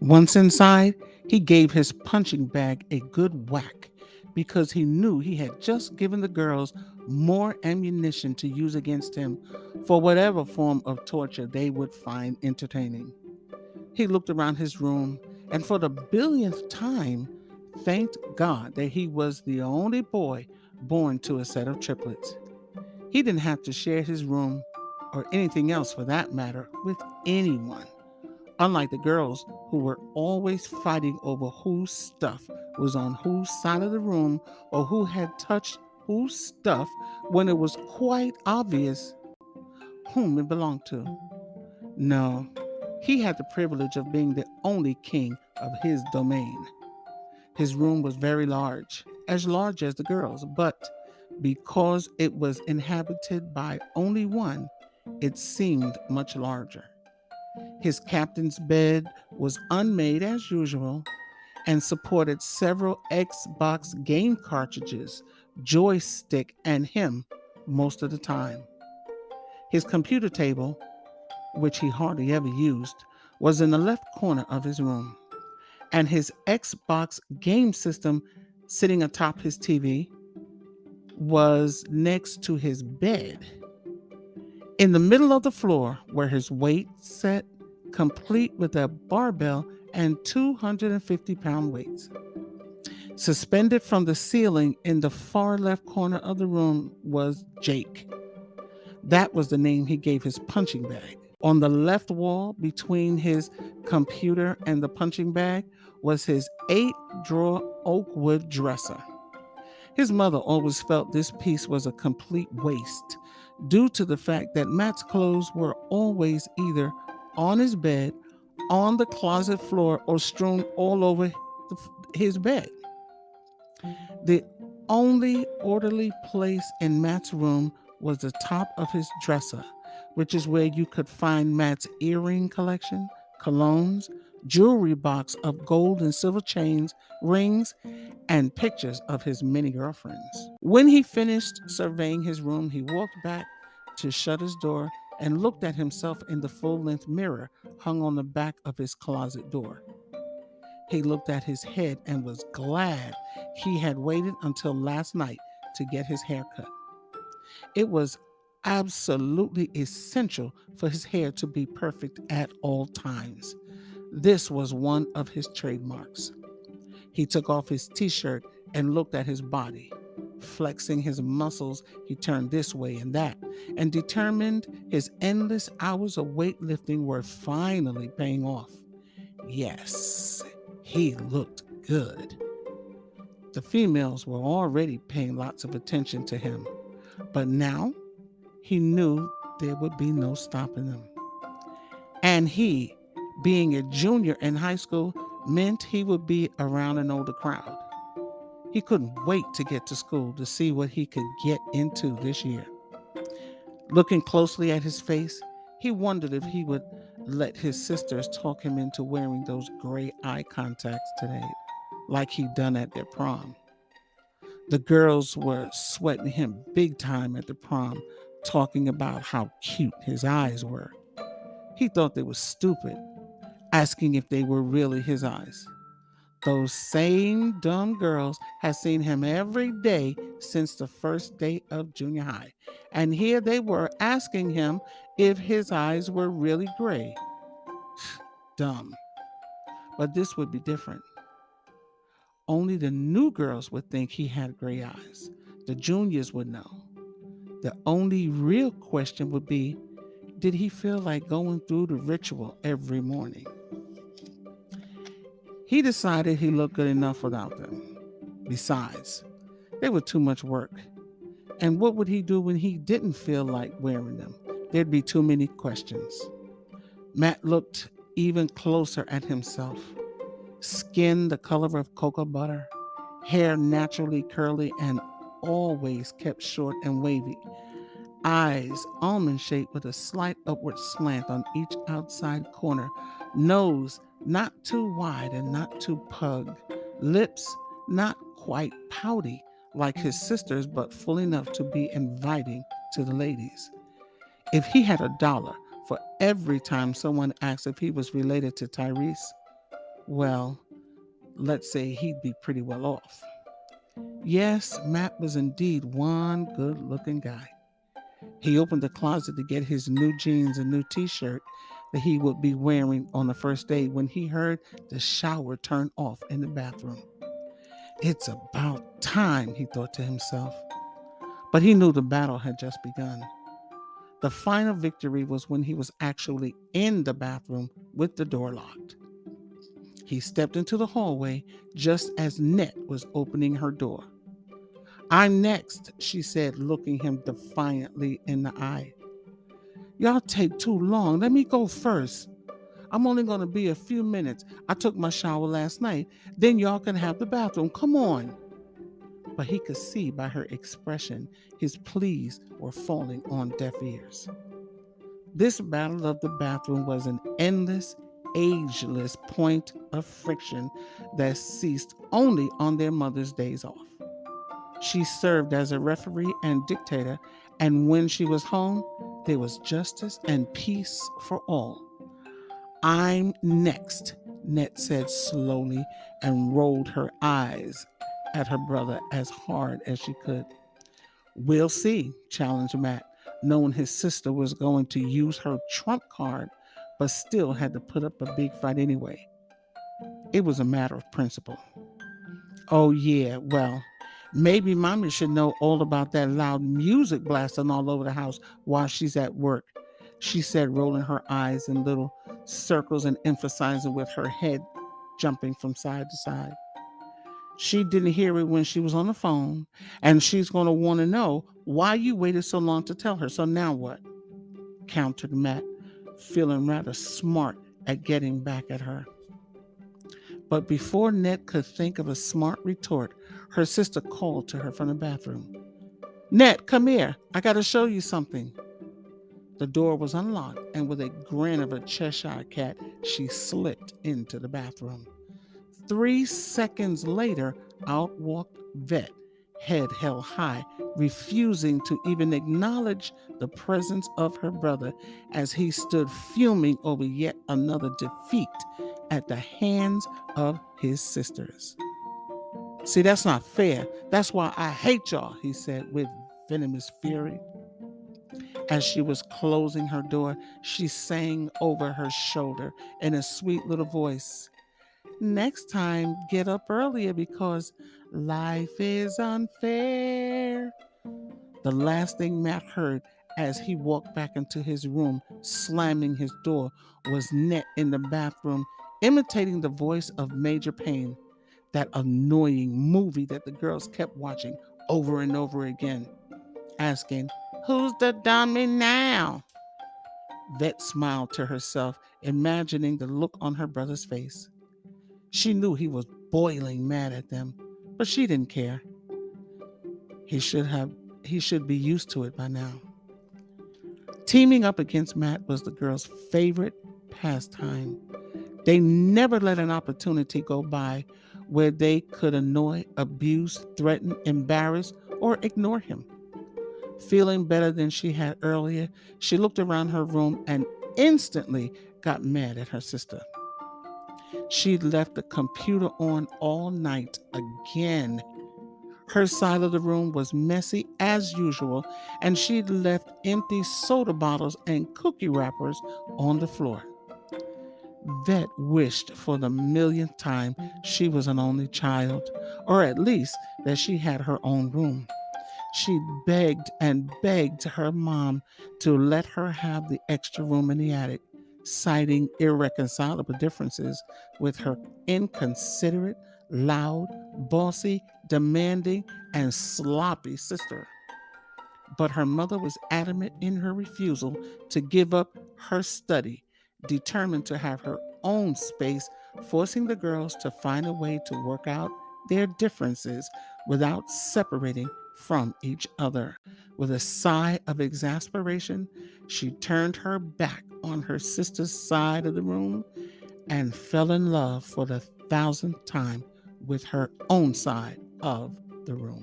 Once inside, he gave his punching bag a good whack because he knew he had just given the girls more ammunition to use against him for whatever form of torture they would find entertaining. He looked around his room and for the billionth time thanked God that he was the only boy born to a set of triplets. He didn't have to share his room, or anything else for that matter, with anyone. Unlike the girls who were always fighting over whose stuff was on whose side of the room or who had touched whose stuff when it was quite obvious whom it belonged to. No, he had the privilege of being the only king of his domain. His room was very large as the girls, but because it was inhabited by only one, it seemed much larger. His captain's bed was unmade as usual and supported several Xbox game cartridges, joystick, and him most of the time. His computer table, which he hardly ever used, was in the left corner of his room, and his Xbox game system sitting atop his TV was next to his bed. In the middle of the floor were his weight set, complete with a barbell and 250-pound weights. Suspended from the ceiling in the far left corner of the room was Jake. That was the name he gave his punching bag. On the left wall between his computer and the punching bag was his 8-drawer oak wood dresser. His mother always felt this piece was a complete waste due to the fact that Matt's clothes were always either on his bed, on the closet floor, or strewn all over his bed. The only orderly place in Matt's room was the top of his dresser, which is where you could find Matt's earring collection, colognes, jewelry box of gold and silver chains, rings, and pictures of his many girlfriends. When he finished surveying his room, he walked back to shut his door and looked at himself in the full-length mirror hung on the back of his closet door. He looked at his head and was glad he had waited until last night to get his hair cut. It was absolutely essential for his hair to be perfect at all times. This was one of his trademarks. He took off his t-shirt and looked at his body. Flexing his muscles, he turned this way and that, and determined his endless hours of weightlifting were finally paying off. Yes, he looked good. The females were already paying lots of attention to him, but now he knew there would be no stopping them. And he, being a junior in high school, meant he would be around an older crowd. He couldn't wait to get to school to see what he could get into this year. Looking closely at his face, he wondered if he would let his sisters talk him into wearing those gray eye contacts today, like he'd done at their prom. The girls were sweating him big time at the prom, talking about how cute his eyes were. He thought they were stupid, asking if they were really his eyes. Those same dumb girls had seen him every day since the first day of junior high. And here they were asking him if his eyes were really gray. Dumb. But this would be different. Only the new girls would think he had gray eyes. The juniors would know. The only real question would be, did he feel like going through the ritual every morning? He decided he looked good enough without them. Besides, they were too much work. And what would he do when he didn't feel like wearing them? There'd be too many questions. Matt looked even closer at himself. Skin the color of cocoa butter, hair naturally curly and always kept short and wavy, eyes almond shaped with a slight upward slant on each outside corner, nose not too wide and not too pug, lips not quite pouty like his sister's, but full enough to be inviting to the ladies. If he had $1 for every time someone asked if he was related to Tyrese, well, let's say he'd be pretty well off. Yes, Matt was indeed one good looking guy. He opened the closet to get his new jeans and new t shirt that he would be wearing on the first day when he heard the shower turn off in the bathroom. It's about time, he thought to himself. But he knew the battle had just begun. The final victory was when he was actually in the bathroom with the door locked. He stepped into the hallway just as Net was opening her door. I'm next, she said, looking him defiantly in the eye. Y'all take too long. Let me go first. I'm only going to be a few minutes. I took my shower last night. Then y'all can have the bathroom. Come on. But he could see by her expression his pleas were falling on deaf ears. This battle of the bathroom was an endless, ageless point of friction that ceased only on their mother's days off. She served as a referee and dictator, and when she was home, there was justice and peace for all. I'm next, Net said slowly and rolled her eyes at her brother as hard as she could. We'll see, challenged Matt, knowing his sister was going to use her trump card, but still had to put up a big fight anyway. It was a matter of principle. Oh, yeah, well, maybe mommy should know all about that loud music blasting all over the house while she's at work, she said, rolling her eyes in little circles and emphasizing with her head jumping from side to side. She didn't hear it when she was on the phone, and she's going to want to know why you waited so long to tell her. So now what? Countered Matt, feeling rather smart at getting back at her. But before Ned could think of a smart retort, her sister called to her from the bathroom. Ned, come here. I got to show you something. The door was unlocked, and with a grin of a Cheshire cat, she slipped into the bathroom. 3 seconds later, out walked Vet, head held high, refusing to even acknowledge the presence of her brother as he stood fuming over yet another defeat at the hands of his sisters. See, that's not fair. That's why I hate y'all, he said with venomous fury. As she was closing her door, she sang over her shoulder in a sweet little voice. Next time, get up earlier because life is unfair. The last thing Matt heard as he walked back into his room, slamming his door, was Net in the bathroom, imitating the voice of Major Payne, that annoying movie that the girls kept watching over and over again, asking, Who's the dummy now? Vet smiled to herself, imagining the look on her brother's face. She knew he was boiling mad at them, but she didn't care. He should have he should be used to it by now. Teaming up against Matt was the girls' favorite pastime. They never let an opportunity go by where they could annoy, abuse, threaten, embarrass, or ignore him. Feeling better than she had earlier, she looked around her room and instantly got mad at her sister. She'd left the computer on all night again. Her side of the room was messy as usual, and she'd left empty soda bottles and cookie wrappers on the floor. Vet wished for the millionth time she was an only child, or at least that she had her own room. She begged and begged her mom to let her have the extra room in the attic, citing irreconcilable differences with her inconsiderate, loud, bossy, demanding, and sloppy sister. But her mother was adamant in her refusal to give up her study, determined to have her own space, forcing the girls to find a way to work out their differences without separating from each other. With a sigh of exasperation, she turned her back on her sister's side of the room and fell in love for the thousandth time with her own side of the room.